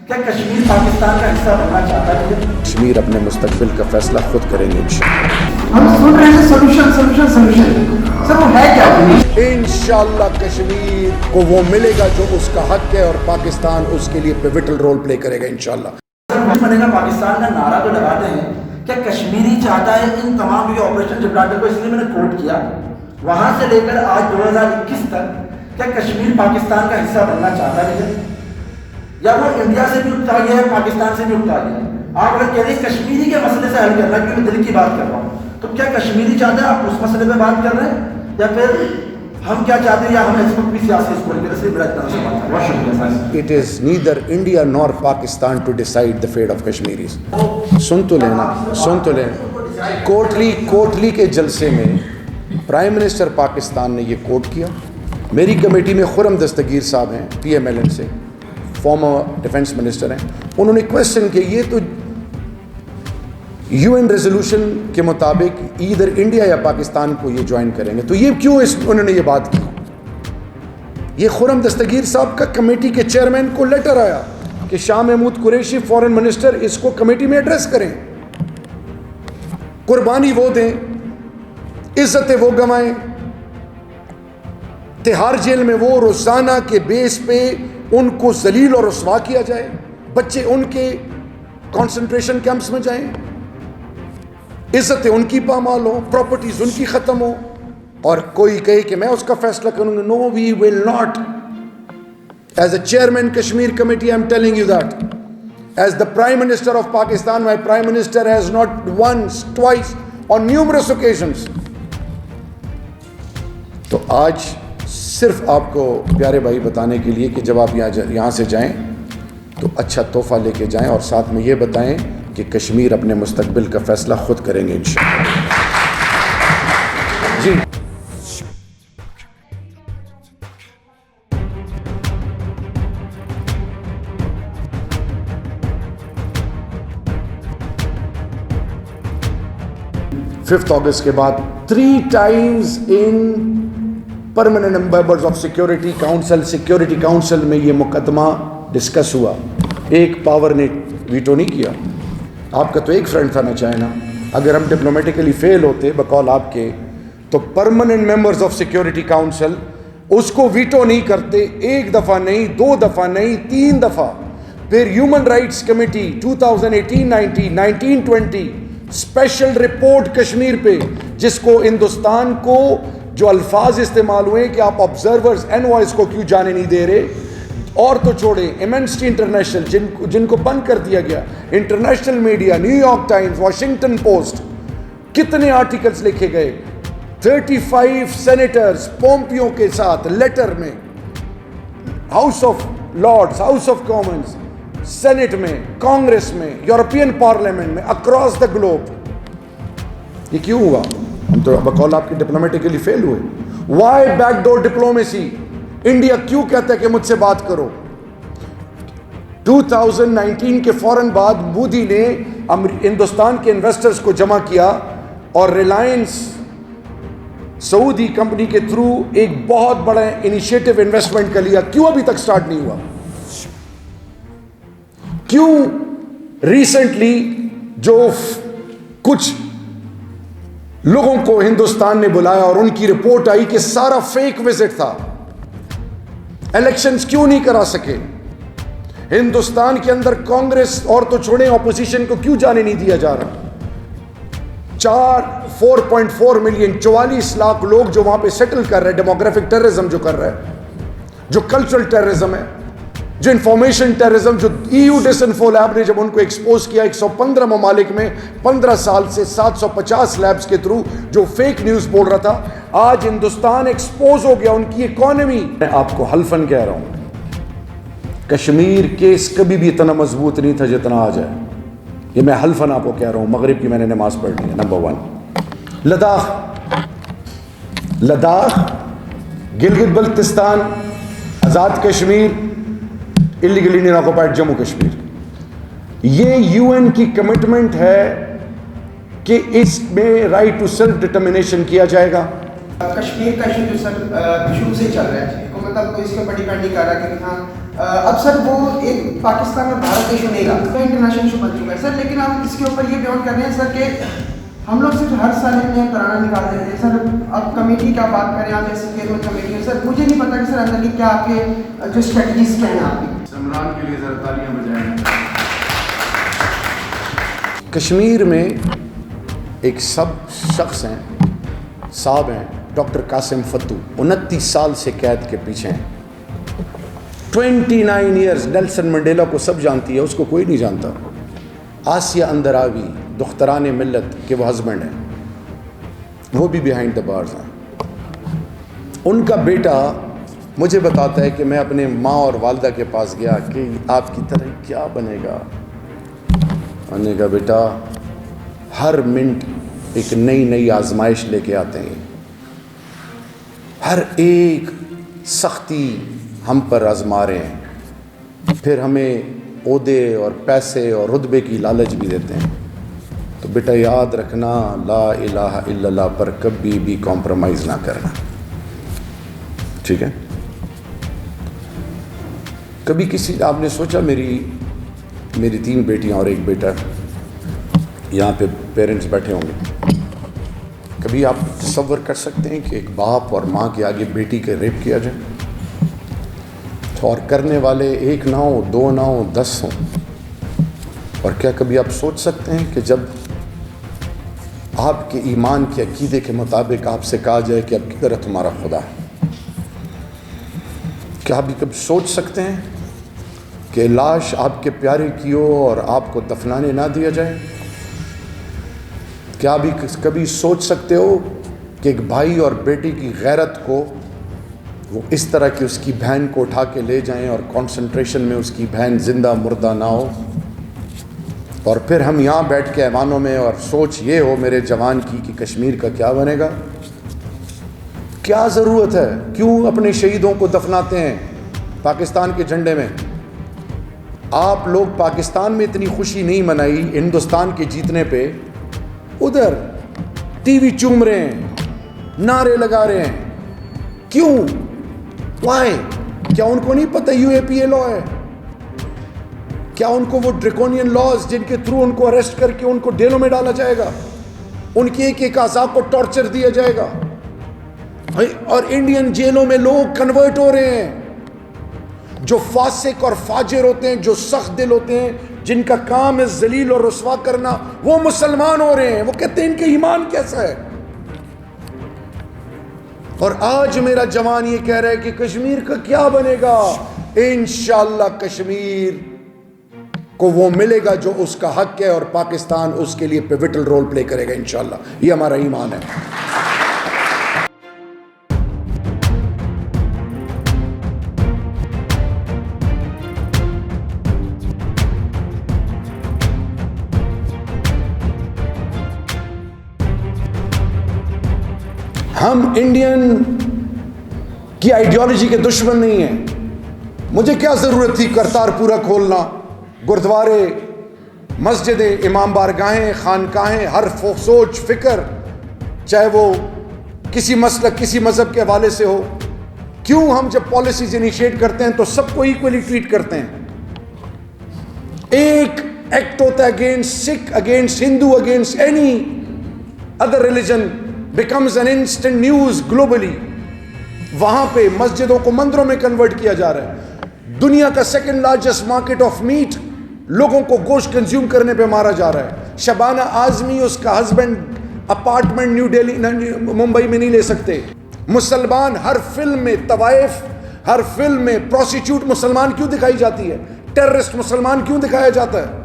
کیا کشمیر پاکستان کا حصہ بننا چاہتا ہے؟ کشمیر اپنے مستقبل کا فیصلہ خود کریں گے انشاءاللہ. ہم سن رہے ہیں سولوشن سر وہ ہے کیا؟ انشاءاللہ کشمیر کو وہ ملے گا جو اس کا حق ہے، اور پاکستان اس کے لیے پیوٹل رول پلے کرے گا انشاءاللہ. بنے گا پاکستان کا نعرہ تو لگاتے ہیں، کیا کشمیری چاہتا ہے ان تمام یہ آپریشن جبراٹر کو؟ اس لیے میں نے کوٹ کیا وہاں سے لے کر آج 2021 تک کیا کشمیر پاکستان کا حصہ بننا چاہتا ہے یا وہ انڈیا سے بھی اٹھا گیا ہے، پاکستان سے بھی اٹھا گیا ہے؟ آپ اگر کہہ رہے ہیں کشمیری کے مسئلے سے حل کرنا ہے، کیونکہ میں دل کی بات کر رہا ہوں، تو کیا کشمیری چاہتے ہیں آپ اس مسئلے پہ بات کر رہے ہیں یا پھر ہم کیا چاہتے ہیں یا ہم اس وقت بھی سیاسی اسکول کے رسے میرا اتنا سے بات بہت شکریہ. It is neither India nor Pakistan to decide the fate of Kashmiris. سن تو لینا کوٹلی کے جلسے میں پرائم منسٹر پاکستان نے یہ کوٹ کیا. میری کمیٹی میں خرم دستگیر صاحب ہیں PMLN سے، فارمر ڈیفنس منسٹر ہیں، انہوں نے کوشچن کیا یہ تو UN ریزولوشن کے مطابق ادھر انڈیا یا پاکستان کو یہ جوائن کریں گے، تو یہ کیوں انہوں نے یہ بات کی؟ یہ خرم دستگیر صاحب کا کمیٹی کے چیئرمین کو لیٹر آیا کہ شاہ محمود قریشی فارن منسٹر اس کو کمیٹی میں ایڈریس کریں، قربانی وہ دیں، عزتیں وہ گنوائیں، تہاڑ جیل میں وہ روزانہ کے بیس پہ ان کو ذلیل اور رسوا کیا جائے، بچے ان کے کنسنٹریشن کیمپس میں جائیں، عزتیں ان کی پامال ہوں، پراپرٹیز ان کی ختم ہوں، اور کوئی کہے کہ میں اس کا فیصلہ کروں گا. No we will not. As a chairman Kashmir committee I am telling you that. As the prime minister of Pakistan my prime minister has not once twice on numerous occasions. تو آج صرف آپ کو پیارے بھائی بتانے کے لیے کہ جب آپ یہاں سے جائیں تو اچھا تحفہ لے کے جائیں، اور ساتھ میں یہ بتائیں کہ کشمیر اپنے مستقبل کا فیصلہ خود کریں گے انشاءاللہ. جی ففتھ اگست کے بعد 3 times in permanent members of security council میں یہ مقدمہ ڈسکس ہوا. ایک پاور نے ویٹو نہیں کیا. آپ کا تو ایک فرینڈ تھا نا چائنا، اگر ہم ڈپلومیٹیکلی فیل ہوتے بقول آپ کے تو permanent members of security council اس کو ویٹو نہیں کرتے، ایک دفعہ نہیں، 2 دفعہ نہیں، 3 دفعہ. پھر human rights committee 2018-19 19-20 special report Kashmir پہ، جس کو ہندوستان کو جو الفاظ استعمال ہوئے کہ آپ آبزرورز انوائس کو کیوں جانے نہیں دے رہے، اور تو چھوڑیں ایمنسٹی انٹرنیشنل جن کو بند کر دیا گیا، international media, New York Times, Washington Post, کتنے آرٹیکلز لکھے گئے. 35 سینیٹرز پومپیو کے ساتھ لیٹر میں، House of Lords, House of Commons, Senate میں، کانگریس میں، یورپین پارلیمنٹ میں، اکراس دا گلوب. یہ کیوں ہوا؟ ہم تو بقول آپ کی ڈپلومیٹیکلی فیل ہوئے. Why back door diplomacy? India کیوں کہتا ہے کہ مجھ سے بات کرو؟ 2019 کے فوراً بعد مودی نے ہندوستان کے انویسٹرز کو جمع کیا اور ریلائنس سعودی کمپنی کے تھرو ایک بہت بڑا انیشیٹو انویسٹمنٹ کا لیا. کیوں ابھی تک سٹارٹ نہیں ہوا؟ کیوں ریسنٹلی جو کچھ لوگوں کو ہندوستان نے بلایا اور ان کی رپورٹ آئی کہ سارا فیک وزٹ تھا، الیکشنز کیوں نہیں کرا سکے؟ ہندوستان کے اندر کانگریس اور تو چھوڑیں اپوزیشن کو کیوں جانے نہیں دیا جا رہا؟ 4.4 ملین 44 لاکھ لوگ جو وہاں پہ سیٹل کر رہے ہیں، ڈیموگرافک ٹیررزم جو کر رہے ہیں، جو کلچرل ٹیررزم ہے، جو انفارمیشن ٹیررزم، جو EU ڈس انفو لیب نے جب ان کو ایکسپوز کیا 115 ممالک میں 15 سال سے 750 لیبز کے تھرو جو فیک نیوز بول رہا تھا، آج ہندوستان ایکسپوز ہو گیا، ان کی اکانومی. میں آپ کو حلفاً کہہ رہا ہوں کشمیر کیس کبھی بھی اتنا مضبوط نہیں تھا جتنا آج ہے. یہ میں حلفاً آپ کو کہہ رہا ہوں. مغرب کی میں نے نماز پڑھ لی ہے. Number 1 Ladakh, Gilgit Baltistan, Azad Kashmir, illegal Indian occupied Jammu Kashmir, یہ UN کی کمٹمنٹ ہے کہ اس میں رائٹ ٹو سیلف ڈٹرمنیشن کیا جائے گا. کشمیر کا ایشو جو سر شروع سے چل رہا ہے، مطلب اس کے اوپر ڈیپینڈ نہیں کر رہا کہ ہاں اب سر وہ ایک پاکستان اور بھارت ایشو نہیں رہا، انٹرنیشنل ایشو بن چکا ہے سر، لیکن آپ اس کے اوپر یہ بیان کر رہے ہیں سر کہ ہم لوگ صرف ہر سال اتنے ترانہ نکال دیتے ہیں سر. اب کمیٹی کا بات کریں آپ جیسے چیئرمین کمیٹی ہے سر، مجھے نہیں پتا کہ سر اندر کی کیا آپ کے جو اسٹریٹجیز کیا ہیں آپ کی. عمران کے لیے ذرا تالیاں بجائیں. کشمیر میں ایک شخص ہیں، صاحب ہیں ڈاکٹر قاسم فتو، 29 سال سے قید کے پیچھے ہیں. 29 ایئرز. نیلسن منڈیلا کو سب جانتی ہے، اس کو کوئی نہیں جانتا. آسیہ اندراوی دختران ملت کے وہ ہسبینڈ ہیں، وہ بھی بیہائنڈ دا بارز ہیں. ان کا بیٹا مجھے بتاتا ہے کہ میں اپنے ماں اور والدہ کے پاس گیا کہ آپ کی طرح کیا بنے گا. میں نے کہا بیٹا ہر منٹ ایک نئی آزمائش لے کے آتے ہیں، ہر ایک سختی ہم پر آزما رہے ہیں، پھر ہمیں عہدے اور پیسے اور رتبے کی لالچ بھی دیتے ہیں. تو بیٹا یاد رکھنا لا الہ الا اللہ پر کبھی بھی کمپرومائز نہ کرنا، ٹھیک ہے. کبھی آپ نے سوچا میری 3 بیٹیاں اور 1 بیٹا، یہاں پہ پیرنٹس بیٹھے ہوں گے، کبھی آپ تصور کر سکتے ہیں کہ ایک باپ اور ماں کے آگے بیٹی کے ریپ کیا جائے، اور کرنے والے 1 نہ ہو 2 نہ ہو 10 ہوں؟ اور کیا کبھی آپ سوچ سکتے ہیں کہ جب آپ کے ایمان کے عقیدے کے مطابق آپ سے کہا جائے کہ اب کدھر ہے تمہارا خدا؟ کیا آپ بھی کبھی سوچ سکتے ہیں کہ لاش آپ کے پیارے کی ہو اور آپ کو دفنانے نہ دیا جائے؟ کیا بھی کبھی سوچ سکتے ہو کہ ایک بھائی اور بیٹی کی غیرت کو وہ اس طرح کہ اس کی بہن کو اٹھا کے لے جائیں اور کنسنٹریشن میں اس کی بہن زندہ مردہ نہ ہو، اور پھر ہم یہاں بیٹھ کے ایوانوں میں اور سوچ یہ ہو میرے جوان کی کہ کشمیر کا کیا بنے گا؟ کیا ضرورت ہے؟ کیوں اپنے شہیدوں کو دفناتے ہیں پاکستان کے جھنڈے میں؟ آپ لوگ پاکستان میں اتنی خوشی نہیں منائی ہندوستان کے جیتنے پہ، ادھر ٹی وی چوم رہے ہیں، نعرے لگا رہے ہیں. کیوں؟ وائی؟ کیا ان کو نہیں پتہ UAPA لا ہے؟ کیا ان کو وہ ڈریکونین لاز جن کے تھرو ان کو اریسٹ کر کے ان کو ڈیلوں میں ڈالا جائے گا، ان کی ایک اعضاء کو ٹارچر دیا جائے گا، اور انڈین جیلوں میں لوگ کنورٹ ہو رہے ہیں جو فاسق اور فاجر ہوتے ہیں، جو سخت دل ہوتے ہیں، جن کا کام ہے ذلیل اور رسوا کرنا، وہ مسلمان ہو رہے ہیں. وہ کہتے ہیں ان کے ایمان کیسا ہے؟ اور آج میرا جوان یہ کہہ رہا ہے کہ کشمیر کا کیا بنے گا؟ انشاءاللہ کشمیر کو وہ ملے گا جو اس کا حق ہے، اور پاکستان اس کے لیے پیوٹل رول پلے کرے گا انشاءاللہ. یہ ہمارا ایمان ہے. ہم انڈین کی آئیڈیالوجی کے دشمن نہیں ہیں. مجھے کیا ضرورت تھی کرتارپورہ کھولنا؟ گردوارے، مسجدیں، امام بارگاہیں، خانقاہیں، ہر سوچ فکر چاہے وہ کسی مسلک کسی مذہب کے حوالے سے ہو، کیوں ہم جب پالیسیز انیشیٹ کرتے ہیں تو سب کو ایکولی ٹریٹ کرتے ہیں؟ ایک ایکٹ ہوتا ہے against Sikh, against Hindu, against any other religion becomes an instant news globally. وہاں پہ مسجدوں کو مندروں میں کنورٹ کیا جا رہا ہے. دنیا کا 2nd largest market of meat, لوگوں کو گوشت کنزیوم کرنے پہ مارا جا رہا ہے. شبانہ اعظمی اس کا husband apartment new Delhi Mumbai میں نہیں لے سکتے. مسلمان ہر فلم میں طوائف، ہر فلم میں پروسٹیچیوٹ مسلمان کیوں دکھائی جاتی ہے؟ ٹیررسٹ مسلمان کیوں دکھایا جاتا ہے؟